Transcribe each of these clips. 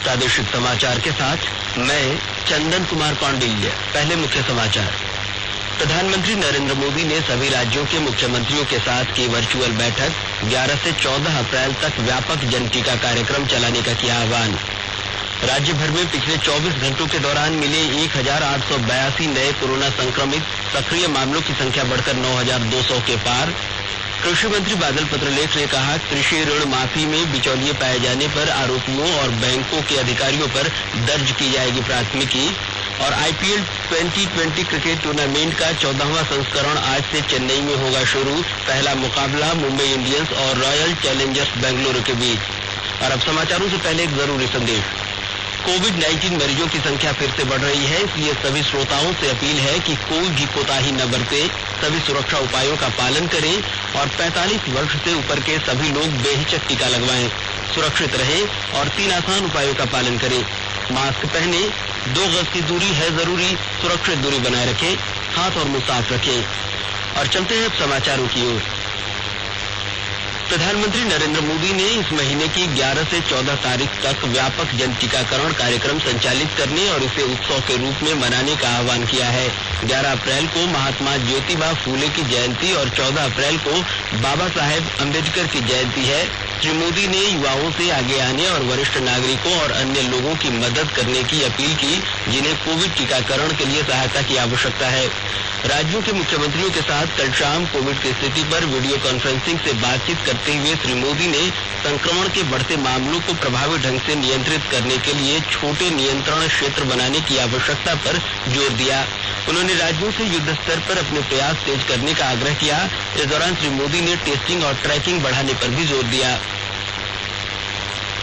प्रादेशिक समाचार के साथ मैं चंदन कुमार कौंडिल्य। पहले मुख्य समाचार। प्रधानमंत्री नरेंद्र मोदी ने सभी राज्यों के मुख्यमंत्रियों के साथ की वर्चुअल बैठक। 11 से 14 अप्रैल तक व्यापक जन टीका कार्यक्रम चलाने का किया आह्वान। राज्य भर में पिछले 24 घंटों के दौरान मिले 1882 नए कोरोना संक्रमित। सक्रिय मामलों की संख्या बढ़कर 9200 के पार। कृषि मंत्री बादल पत्रलेख ने कहा, कृषि ऋण माफी में बिचौलिए पाए जाने पर आरोपियों और बैंकों के अधिकारियों पर दर्ज की जाएगी प्राथमिकी। और आईपीएल 2020 क्रिकेट टूर्नामेंट का 14वां संस्करण आज से चेन्नई में होगा शुरू। पहला मुकाबला मुंबई इंडियंस और रॉयल चैलेंजर्स बेंगलुरु के बीच। और अब समाचारों से पहले एक जरूरी संदेश। कोविड-19 मरीजों की संख्या फिर से बढ़ रही है, इसलिए सभी श्रोताओं से अपील है कि कोई भी कोताही न बरते, सभी सुरक्षा उपायों का पालन करें और 45 वर्ष से ऊपर के सभी लोग बेहिचक टीका लगवाएं। सुरक्षित रहें और 3 आसान उपायों का पालन करें। मास्क पहने, 2 गज की दूरी है जरूरी, सुरक्षित दूरी बनाए रखें, हाथ और मुंह साफ रखें। और चलते हैं अब समाचारों की ओर। प्रधानमंत्री नरेंद्र मोदी ने इस महीने की 11 से 14 तारीख तक व्यापक जन टीकाकरण कार्यक्रम संचालित करने और इसे उत्सव के रूप में मनाने का आह्वान किया है। 11 अप्रैल को महात्मा ज्योतिबा फूले की जयंती और 14 अप्रैल को बाबा साहेब अम्बेडकर की जयंती है। श्री मोदी ने युवाओं से आगे आने और वरिष्ठ नागरिकों और अन्य लोगों की मदद करने की अपील की, जिन्हें कोविड टीकाकरण के लिए सहायता की आवश्यकता है। राज्यों के मुख्यमंत्रियों के साथ कल शाम कोविड की स्थिति पर वीडियो कॉन्फ्रेंसिंग से बातचीत करते हुए श्री मोदी ने संक्रमण के बढ़ते मामलों को प्रभावी ढंग से नियंत्रित करने के लिए छोटे नियंत्रण क्षेत्र बनाने की आवश्यकता पर जोर दिया। उन्होंने राज्यों से युद्ध स्तर पर अपने प्रयास तेज करने का आग्रह किया। इस दौरान श्री मोदी ने टेस्टिंग और ट्रैकिंग बढ़ाने पर भी जोर दिया।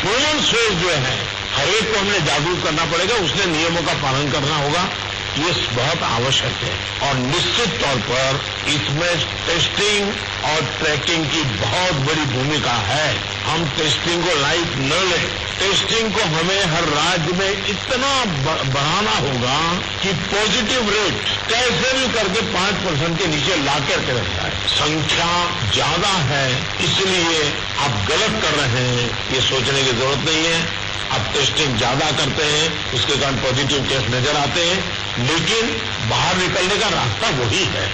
ह्यूमन सोर्स जो है, हर एक को हमने जागरूक करना पड़ेगा, उसने नियमों का पालन करना होगा। ये बहुत आवश्यक है और निश्चित तौर पर इसमें टेस्टिंग और ट्रैकिंग की बहुत बड़ी भूमिका है। हम टेस्टिंग को लाइट न लें, टेस्टिंग को हमें हर राज्य में इतना बढ़ाना होगा कि पॉजिटिव रेट कैसे भी करके 5% के नीचे ला करके रख जाए। संख्या ज्यादा है, इसलिए आप गलत कर रहे हैं, ये सोचने की जरूरत नहीं है। अब टेस्टिंग ज्यादा करते हैं, उसके कारण पॉजिटिव केस नजर आते हैं, लेकिन बाहर निकलने का रास्ता वही है।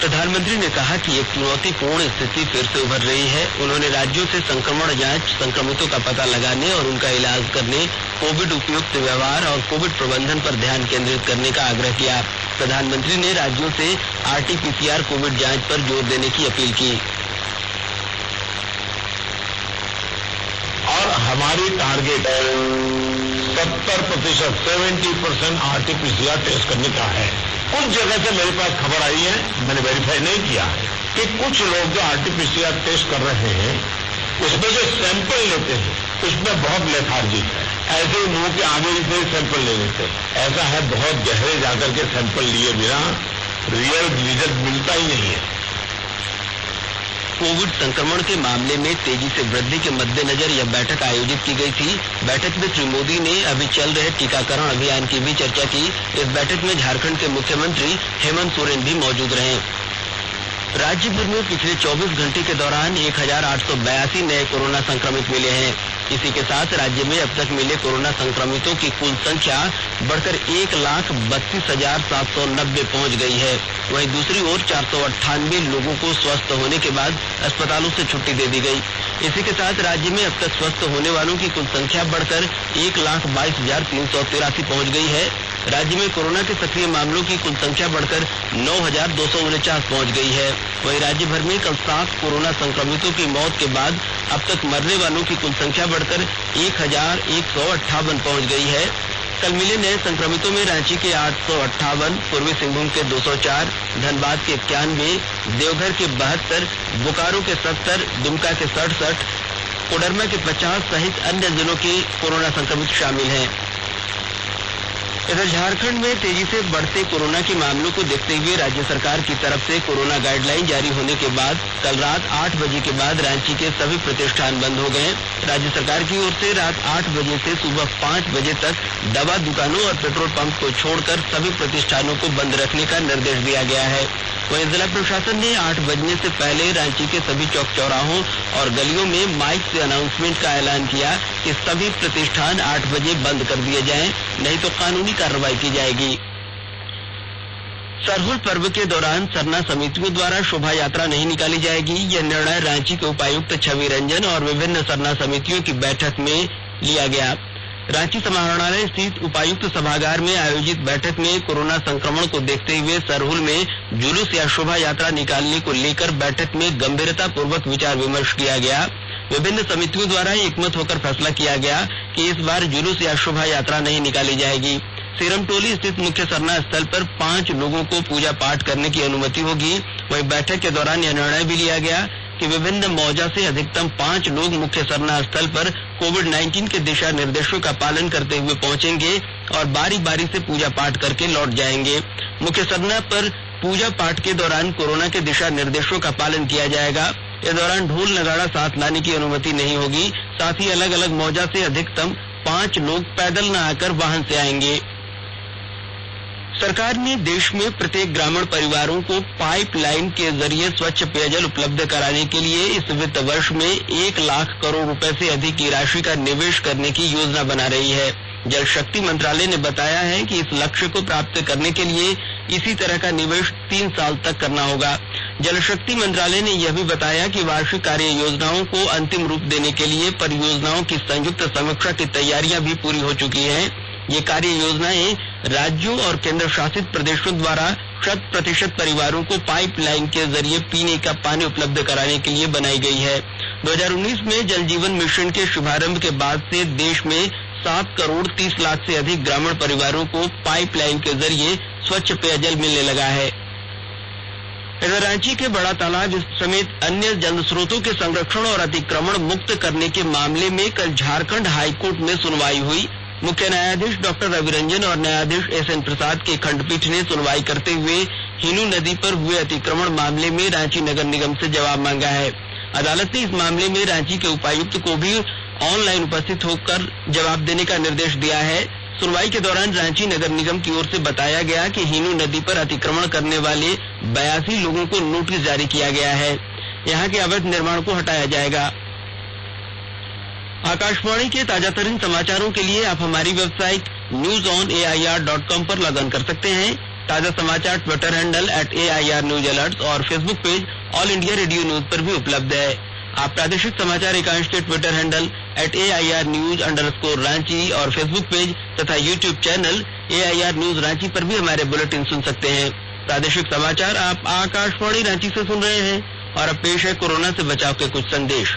प्रधानमंत्री ने कहा कि एक चुनौतीपूर्ण स्थिति फिर से उभर रही है। उन्होंने राज्यों से संक्रमण जांच, संक्रमितों का पता लगाने और उनका इलाज करने, कोविड उपयुक्त व्यवहार और कोविड प्रबंधन पर ध्यान केंद्रित करने का आग्रह किया। प्रधानमंत्री ने राज्यों से आरटी-पीसीआर कोविड जांच पर जोर देने की अपील की। और हमारी टारगेट 70%, 70% आरटी-पीसीआर टेस्ट करने का है। कुछ जगह से मेरे पास खबर आई है, मैंने वेरीफाई नहीं किया है, कि कुछ लोग जो आरटी-पीसीआर टेस्ट कर रहे हैं, उसमें जो सैंपल लेते हैं, उसमें बहुत लेथार्जी है। ऐसे मुंह के आगे से सैंपल ले लेते हैं। ऐसा है, बहुत गहरे जाकर के सैंपल लिए बिना रियल रिजल्ट मिलता ही नहीं है। कोविड संक्रमण के मामले में तेजी से वृद्धि के मद्देनजर यह बैठक आयोजित की गई थी। बैठक में श्री मोदी ने अभी चल रहे टीकाकरण अभियान की भी चर्चा की। इस बैठक में झारखंड के मुख्यमंत्री हेमंत सोरेन भी मौजूद रहे। राज्य भर में पिछले 24 घंटे के दौरान 1882 नए कोरोना संक्रमित मिले हैं। इसी के साथ राज्य में अब तक मिले कोरोना संक्रमितों की कुल संख्या बढ़कर 1,32,790 पहुंच गई है। वहीं दूसरी ओर 498 लोगों को स्वस्थ होने के बाद अस्पतालों से छुट्टी दे दी गई। इसी के साथ राज्य में अब तक स्वस्थ होने वालों की कुल संख्या बढ़कर 1,22,383 पहुंच गई है। राज्य में कोरोना के सक्रिय मामलों की कुल संख्या बढ़कर 9,249 पहुंच गई है। वहीं राज्य भर में कल 7 कोरोना संक्रमितों की मौत के बाद अब तक मरने वालों की कुल संख्या बढ़कर 1,158 पहुंच गई है। कल मिले नए संक्रमितों में रांची के 858, पूर्वी सिंहभूम के 204, धनबाद के 91, देवघर के 72, बोकारो के 70, दुमका के 67, कोडरमा के 50 सहित अन्य जिलों के कोरोना संक्रमित शामिल हैं। इधर झारखंड में तेजी से बढ़ते कोरोना के मामलों को देखते हुए राज्य सरकार की तरफ से कोरोना गाइडलाइन जारी होने के बाद कल रात 8 बजे के बाद रांची के सभी प्रतिष्ठान बंद हो गए। राज्य सरकार की ओर से रात 8 बजे से सुबह 5 बजे तक दवा दुकानों और पेट्रोल पंप को छोड़कर सभी प्रतिष्ठानों को बंद रखने का निर्देश दिया गया है। वहीं जिला प्रशासन ने 8 बजने से पहले रांची के सभी चौक चौराहों और गलियों में माइक से अनाउंसमेंट का ऐलान किया कि सभी प्रतिष्ठान 8 बजे बंद कर दिए जाएं, नहीं तो कानूनी कार्रवाई की जाएगी। सरहुल पर्व के दौरान सरना समितियों द्वारा शोभा यात्रा नहीं निकाली जाएगी। यह निर्णय रांची के उपायुक्त छवि रंजन और विभिन्न सरना समितियों की बैठक में लिया गया। रांची समाहरणालय स्थित उपायुक्त सभागार में आयोजित बैठक में कोरोना संक्रमण को देखते हुए सरहुल में जुलूस या शोभा यात्रा निकालने को लेकर बैठक में गंभीरता पूर्वक विचार विमर्श किया गया। विभिन्न समितियों द्वारा एकमत होकर फैसला किया गया कि इस बार जुलूस या शोभा यात्रा नहीं निकाली जाएगी। सीरमटोली स्थित मुख्य सरना स्थल पर 5 लोगों को पूजा पाठ करने की अनुमति होगी। वहीं बैठक के दौरान यह निर्णय भी लिया गया कि विभिन्न मौजा से अधिकतम 5 लोग मुख्य सरना स्थल पर कोविड-19 के दिशा निर्देशों का पालन करते हुए पहुंचेंगे और बारी बारी से पूजा पाठ करके लौट जाएंगे। मुख्य सरना पर पूजा पाठ के दौरान कोरोना के दिशा निर्देशों का पालन किया जाएगा। इस दौरान ढोल नगाड़ा साथ लाने की अनुमति नहीं होगी। साथ ही अलग अलग मौजा से अधिकतम 5 लोग पैदल न आकर वाहन से आएंगे। सरकार ने देश में प्रत्येक ग्रामीण परिवारों को पाइपलाइन के जरिए स्वच्छ पेयजल उपलब्ध कराने के लिए इस वित्त वर्ष में 1 लाख करोड़ रुपए से अधिक की राशि का निवेश करने की योजना बना रही है। जल शक्ति मंत्रालय ने बताया है कि इस लक्ष्य को प्राप्त करने के लिए इसी तरह का निवेश 3 साल तक करना होगा। जल शक्ति मंत्रालय ने यह भी बताया कि वार्षिक कार्य योजनाओं को अंतिम रूप देने के लिए परियोजनाओं की संयुक्त समीक्षा की तैयारियां भी पूरी हो चुकी हैं। ये कार्य योजनाएं राज्यों और केंद्र शासित प्रदेशों द्वारा 100% परिवारों को पाइपलाइन के जरिए पीने का पानी उपलब्ध कराने के लिए बनाई गई है। 2019 में जल जीवन मिशन के शुभारंभ के बाद से देश में 7 करोड़ 30 लाख से अधिक ग्रामीण परिवारों को पाइपलाइन के जरिए स्वच्छ पेयजल मिलने लगा है। इधर रांची के बड़ा तालाब समेत अन्य जल स्रोतों के संरक्षण और अतिक्रमण मुक्त करने के मामले में कल झारखंड हाईकोर्ट में सुनवाई हुई। मुख्य न्यायाधीश डॉक्टर रवि रंजन और न्यायाधीश SN प्रसाद की खंडपीठ ने सुनवाई करते हुए हिनू नदी पर हुए अतिक्रमण मामले में रांची नगर निगम से जवाब मांगा है। अदालत ने इस मामले में रांची के उपायुक्त को भी ऑनलाइन उपस्थित होकर जवाब देने का निर्देश दिया है। सुनवाई के दौरान रांची नगर निगम की ओर से बताया गया कि हिनू नदी पर अतिक्रमण करने वाले 82 लोगों को नोटिस जारी किया गया है। यहाँ के अवैध निर्माण को हटाया जाएगा। आकाशवाणी के ताजातरीन समाचारों के लिए आप हमारी वेबसाइट newsonair.com पर लॉग इन कर सकते हैं। ताजा समाचार Twitter handle @AIR News Alerts और Facebook page all India radio news पर भी उपलब्ध है। आप प्रादेशिक समाचार एकांश के ट्विटर हैंडल @AIR News_Ranchi और फेसबुक पेज तथा YouTube channel AIR News Ranchi पर भी हमारे बुलेटिन सुन सकते हैं। प्रादेशिक समाचार आप आकाशवाणी रांची से सुन रहे हैं और अब पेश है कोरोना से बचाव के कुछ संदेश।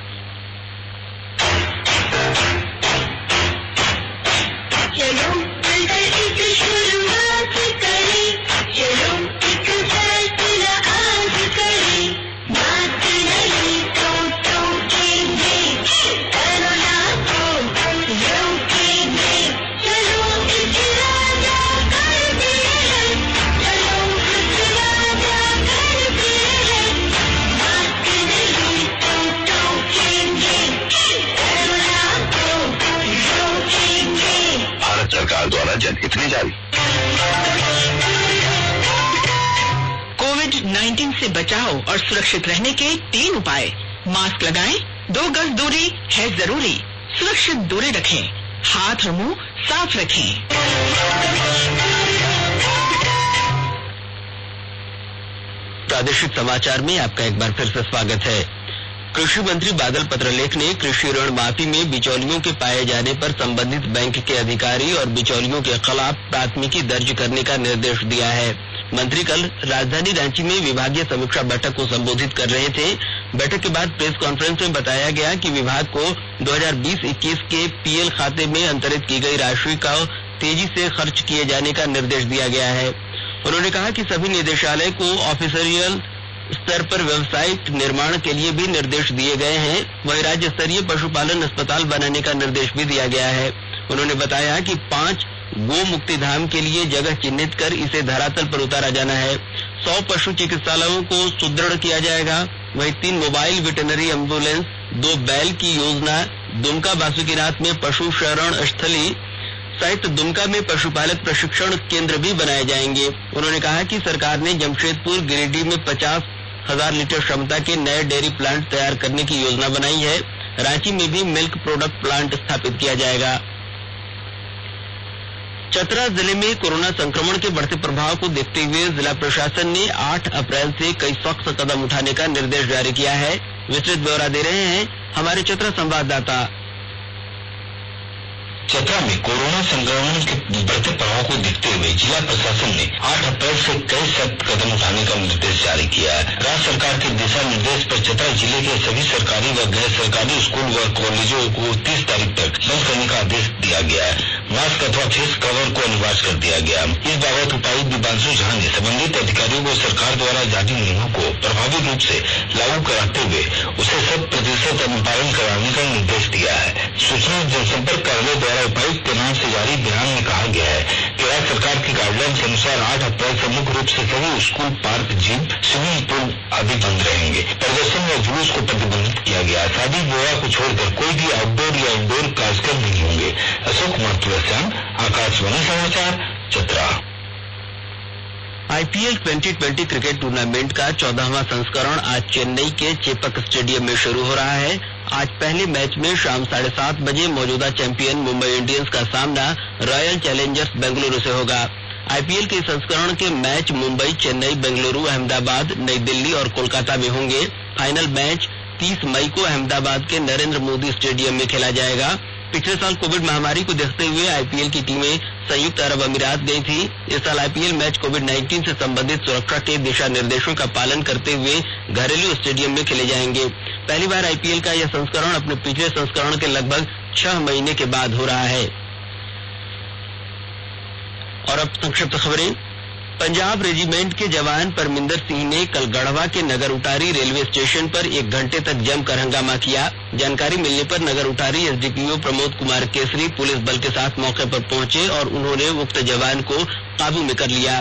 द्वारा जनहित में जारी। कोविड-19 से बचाव और सुरक्षित रहने के 3 उपाय। मास्क लगाएं, 2 गज दूरी है जरूरी, सुरक्षित दूरी रखें, हाथ और मुंह साफ रखें। प्रादेशिक समाचार में आपका एक बार फिर से स्वागत है। कृषि मंत्री बादल पत्रलेख ने कृषि ऋण माफी में बिचौलियों के पाए जाने पर संबंधित बैंक के अधिकारी और बिचौलियों के खिलाफ प्राथमिकी दर्ज करने का निर्देश दिया है। मंत्री कल राजधानी रांची में विभागीय समीक्षा बैठक को संबोधित कर रहे थे। बैठक के बाद प्रेस कॉन्फ्रेंस में बताया गया कि विभाग को 2020-21 के PL खाते में अंतरित की गई राशि का तेजी से खर्च किए जाने का निर्देश दिया गया है। उन्होंने कहा कि सभी निदेशालय को ऑफिसरियल स्तर पर वेबसाइट निर्माण के लिए भी निर्देश दिए गए हैं। वहीं राज्य स्तरीय पशुपालन अस्पताल बनाने का निर्देश भी दिया गया है। उन्होंने बताया कि 5 गो मुक्ति धाम के लिए जगह चिन्हित कर इसे धरातल पर उतारा जाना है। 100 पशु चिकित्सालयों को सुदृढ़ किया जाएगा। वहीं 3 मोबाइल वेटरनरी एम्बुलेंस, 2 बैल की योजना, दुमका बासुकीनाथ में पशु शरण स्थली, सहित दुमका में पशुपालक प्रशिक्षण केंद्र भी बनाए जाएंगे। उन्होंने कहा कि सरकार ने जमशेदपुर, गिरिडीह में 50,000 लीटर क्षमता के नए डेयरी प्लांट तैयार करने की योजना बनाई है। रांची में भी मिल्क प्रोडक्ट प्लांट स्थापित किया जाएगा। चतरा जिले में कोरोना संक्रमण के बढ़ते प्रभाव को देखते हुए जिला प्रशासन ने 8 अप्रैल से कई सख्त कदम उठाने का निर्देश जारी किया है। विस्तृत ब्यौरा दे रहे हैं हमारे चतरा संवाददाता। चतरा में कोरोना संक्रमण के बढ़ते प्रभाव को देखते हुए जिला प्रशासन ने 8 अप्रैल से कई सख्त कदम उठाने का निर्देश जारी किया है। राज्य सरकार के दिशा निर्देश पर चतरा जिले के सभी सरकारी व गैर सरकारी स्कूल व कॉलेजों को 30 तारीख तक बंद करने का आदेश दिया गया है। मास्क अथवा फेस कवर को अनिवार्य कर दिया गया। इस बाबत उपायुक्त दिव्यांशु झा ने संबंधित अधिकारियों को सरकार द्वारा जारी नियमों को प्रभावी रूप से लागू कराते हुए उसे 100% अनुपालन कराने का निर्देश दिया है। सूचना जनसंपर्क कार्यालय द्वारा उपायुक्त के नाम से जारी बयान में कहा गया है कि राज्य सरकार की गाइडलाइन के अनुसार 8 अप्रैल से मुख्य रूप से सभी school, park, gym, swimming pool आदि बंद रहेंगे। प्रदर्शन व जुलूस को प्रतिबंधित किया गया। शादी विवाह को छोड़कर कोई भी आउटडोर या इंडोर कार्यक्रम नहीं होंगे। अशोक कुमार तुलसियान, आकाशवाणी समाचार, चतरा। आईपीएल 2020 क्रिकेट टूर्नामेंट का 14वां संस्करण आज चेन्नई के चेपक स्टेडियम में शुरू हो रहा है। आज पहले मैच में शाम 7:30 बजे मौजूदा चैंपियन मुंबई इंडियंस का सामना रॉयल चैलेंजर्स बेंगलुरु से होगा। आईपीएल के संस्करण के मैच मुंबई, चेन्नई, बेंगलुरु, अहमदाबाद, नई दिल्ली और कोलकाता में होंगे। फाइनल मैच 30 मई को अहमदाबाद के नरेंद्र मोदी स्टेडियम में खेला जाएगा। पिछले साल कोविड महामारी को देखते हुए आईपीएल की टीमें संयुक्त अरब अमीरात गई थी। इस साल आईपीएल मैच कोविड-19 से संबंधित सुरक्षा के दिशा निर्देशों का पालन करते हुए घरेलू स्टेडियम में खेले जाएंगे। पहली बार आईपीएल का यह संस्करण अपने पिछले संस्करण के लगभग 6 महीने के बाद हो रहा है। और अब संक्षिप्त खबरें। पंजाब रेजिमेंट के जवान परमिंदर सिंह ने कल गढ़वा के नगर उटारी रेलवे स्टेशन पर 1 घंटे तक जमकर हंगामा किया। जानकारी मिलने पर नगर उटारी एसडीपीओ प्रमोद कुमार केसरी पुलिस बल के साथ मौके पर पहुंचे और उन्होंने उक्त जवान को काबू में कर लिया।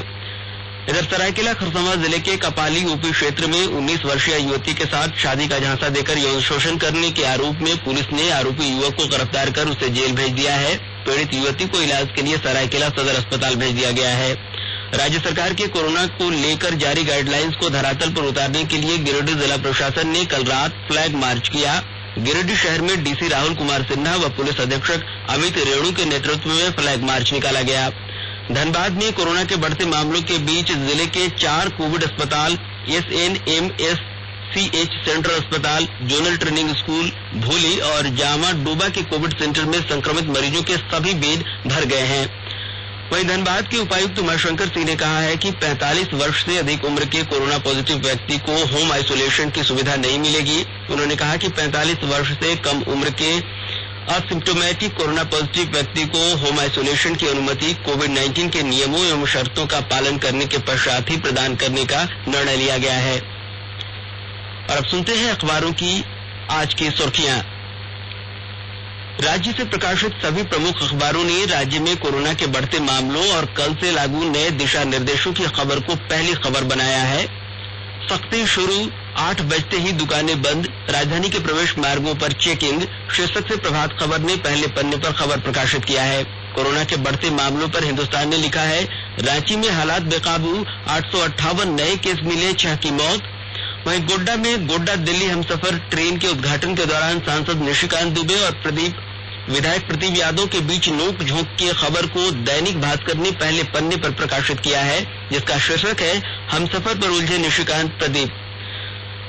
इधर सरायकेला खरसावां जिले के कपाली ऊपी क्षेत्र में 19 वर्षीय युवती के साथ शादी का झांसा देकर यौन शोषण करने के आरोप में पुलिस ने आरोपी युवक को गिरफ्तार कर उसे जेल भेज दिया है। पीड़ित युवती को इलाज के लिए सरायकेला सदर अस्पताल भेज दिया गया है। राज्य सरकार के कोरोना को लेकर जारी गाइडलाइंस को धरातल पर उतारने के लिए गिरिडीह जिला प्रशासन ने कल रात फ्लैग मार्च किया। गिरिडीह शहर में डीसी राहुल कुमार सिन्हा व पुलिस अधीक्षक अमित रेणु के नेतृत्व में फ्लैग मार्च निकाला गया। धनबाद में कोरोना के बढ़ते मामलों के बीच जिले के 4 कोविड अस्पताल, SNMSCH सेंट्रल अस्पताल, जोनल ट्रेनिंग स्कूल, भोली और जामा डोबा के कोविड सेंटर में संक्रमित मरीजों के सभी बेड भर गए हैं। वहीं धनबाद के उपायुक्त उमाशंकर सिंह ने कहा है कि 45 वर्ष से अधिक उम्र के कोरोना पॉजिटिव व्यक्ति को होम आइसोलेशन की सुविधा नहीं मिलेगी। उन्होंने कहा कि 45 वर्ष से कम उम्र के असिम्प्टोमेटिक कोरोना पॉजिटिव व्यक्ति को होम आइसोलेशन की अनुमति कोविड-19 के नियमों एवं शर्तों का पालन करने के पश्चात ही प्रदान करने का निर्णय लिया गया है। और अब सुनते हैं अखबारों की आज की सुर्खियां। राज्य से प्रकाशित सभी प्रमुख अखबारों ने राज्य में कोरोना के बढ़ते मामलों और कल से लागू नए दिशा निर्देशों की खबर को पहली खबर बनाया है। सख्ती शुरू, 8 बजते ही दुकानें बंद, राजधानी के प्रवेश मार्गों पर चेकिंग शीर्षक से प्रभात खबर ने पहले पन्ने पर खबर प्रकाशित किया है। कोरोना के बढ़ते मामलों पर हिंदुस्तान ने लिखा है, रांची में हालात बेकाबू, 858 नए केस मिले, 6 की मौत। वहीं गोड्डा में गोड्डा दिल्ली हमसफर ट्रेन के उद्घाटन के दौरान सांसद निशिकांत दुबे और विधायक प्रदीप यादव के बीच नोक झोंक की खबर को दैनिक भास्कर ने पहले पन्ने पर प्रकाशित किया है, जिसका शीर्षक है, हमसफर पर उलझे निशिकांत प्रदीप।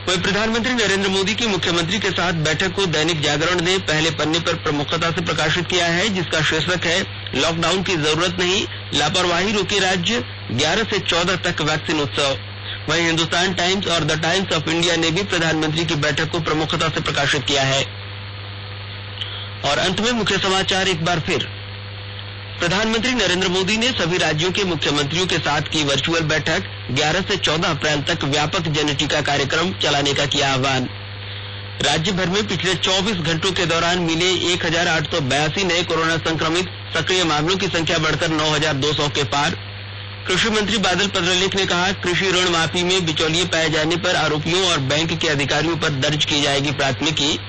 वहीं प्रधानमंत्री नरेंद्र मोदी की मुख्यमंत्री के साथ बैठक को दैनिक जागरण ने पहले पन्ने पर प्रमुखता से प्रकाशित किया है, जिसका शीर्षक है, लॉकडाउन की जरूरत नहीं, लापरवाही रोके राज्य, 11 से 14 तक वैक्सीन उत्सव। वहीं हिंदुस्तान टाइम्स और द टाइम्स ऑफ इंडिया ने भी प्रधानमंत्री की बैठक को प्रमुखता से प्रकाशित किया है। और अंत में मुख्य समाचार एक बार फिर। प्रधानमंत्री नरेंद्र मोदी ने सभी राज्यों के मुख्यमंत्रियों के साथ की वर्चुअल बैठक, 11 से 14 अप्रैल तक व्यापक जन टीका कार्यक्रम चलाने का किया आह्वान। राज्य भर में पिछले 24 घंटों के दौरान मिले 1882 नए कोरोना संक्रमित, सक्रिय मामलों की संख्या बढ़कर 9200 के पार। कृषि मंत्री बादल पत्रलेख ने कहा, कृषि ऋण माफी में बिचौलिए पाए जाने पर आरोपियों और बैंक के अधिकारियों पर दर्ज की जाएगी प्राथमिकी।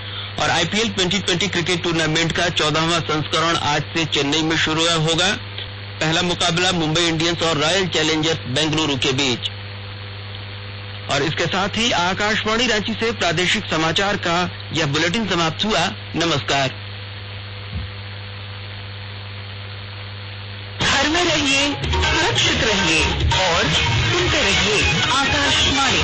और आईपीएल 2020 क्रिकेट टूर्नामेंट का 14वां संस्करण आज से चेन्नई में शुरू होगा। पहला मुकाबला मुंबई इंडियंस और रॉयल चैलेंजर्स बेंगलुरु के बीच। और इसके साथ ही आकाशवाणी रांची से प्रादेशिक समाचार का यह बुलेटिन समाप्त हुआ। नमस्कार। घर में रहिए, सुरक्षित रहिए और सुनते रहिए आकाशवाणी।